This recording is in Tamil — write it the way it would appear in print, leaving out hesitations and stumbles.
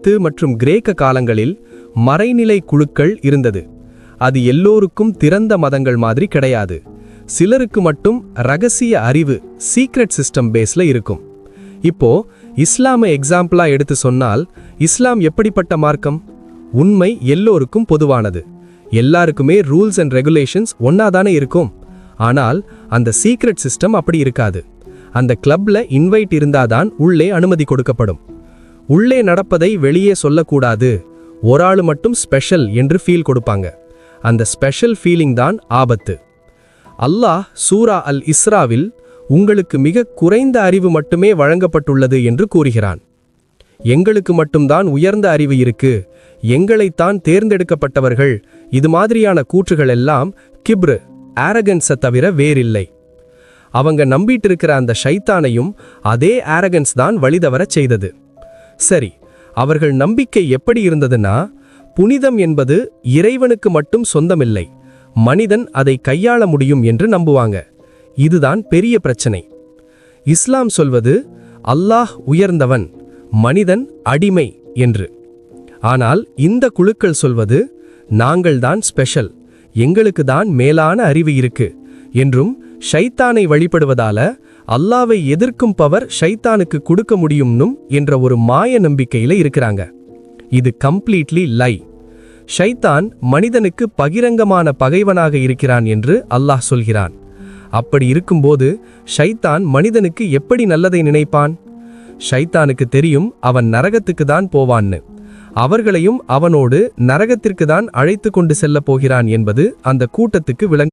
எகிப்து மற்றும் கிரேக்க காலங்களில் மறைநிலை குழுக்கள் இருந்தது. அது எல்லோருக்கும் திறந்த மதங்கள் மாதிரி கிடையாது. சிலருக்கு மட்டும் ரகசிய அறிவு சீக்ரெட் சிஸ்டம் பேஸ்ல இருக்கும். இப்போ இஸ்லாமை எக்ஸாம்பிளா எடுத்து சொன்னால், இஸ்லாம் எப்படிப்பட்ட மார்க்கம்? உண்மை எல்லோருக்கும் பொதுவானது. எல்லாருக்குமே ரூல்ஸ் அண்ட் ரெகுலேஷன்ஸ் ஒன்னாதானே இருக்கும். ஆனால் அந்த சீக்ரெட் சிஸ்டம் அப்படி இருக்காது. அந்த கிளப்ல இன்வைட் இருந்தாதான் உள்ளே அனுமதி கொடுக்கப்படும். உள்ளே நடப்பதை வெளியே சொல்லக்கூடாது. ஒரு ஆளு மட்டும் ஸ்பெஷல் என்று ஃபீல் கொடுப்பாங்க. அந்த ஸ்பெஷல் ஃபீலிங் தான் ஆபத்து. அல்லாஹ் சூரா அல் இஸ்ராவில் உங்களுக்கு மிக குறைந்த அறிவு மட்டுமே வழங்கப்பட்டுள்ளது என்று கூறுகிறான். எங்களுக்கு மட்டும்தான் உயர்ந்த அறிவு இருக்கு, எங்களைத்தான் தேர்ந்தெடுக்கப்பட்டவர்கள், இது மாதிரியான கூற்றுகள் எல்லாம் கிப்ரு ஆரகன்ஸை தவிர வேறில்லை. அவங்க நம்பிட்டு இருக்கிற அந்த ஷைத்தானையும் அதே ஆரகன்ஸ் தான் வழிதவரச் செய்தது. சரி, அவர்கள் நம்பிக்கை எப்படி இருந்ததுன்னா, புனிதம் என்பது இறைவனுக்கு மட்டும் சொந்தமில்லை, மனிதன் அதை கையாள முடியும் என்று நம்புவாங்க. இதுதான் பெரிய பிரச்சனை. இஸ்லாம் சொல்வது அல்லாஹ் உயர்ந்தவன், மனிதன் அடிமை என்று. ஆனால் இந்த குழுக்கள் சொல்வது நாங்கள்தான் ஸ்பெஷல், எங்களுக்கு தான் மேலான அறிவு இருக்கு என்றும், ஷைத்தானை வழிபடுவதால அல்லாவை எதிர்க்கும் பவர் ஷைத்தானுக்கு கொடுக்க முடியும்னும் என்ற ஒரு மாய நம்பிக்கையில இருக்கிறாங்க. இது கம்ப்ளீட்லி லை. ஷைத்தான் மனிதனுக்கு பகிரங்கமான பகைவனாக இருக்கிறான் என்று அல்லாஹ் சொல்கிறான். அப்படி இருக்கும்போது ஷைத்தான் மனிதனுக்கு எப்படி நல்லதை நினைப்பான்? ஷைத்தானுக்கு தெரியும் அவன் நரகத்துக்கு தான் போவான்னு. அவர்களையும் அவனோடு நரகத்திற்கு தான் அழைத்து கொண்டு செல்ல போகிறான் என்பது அந்த கூட்டத்துக்கு விளங்க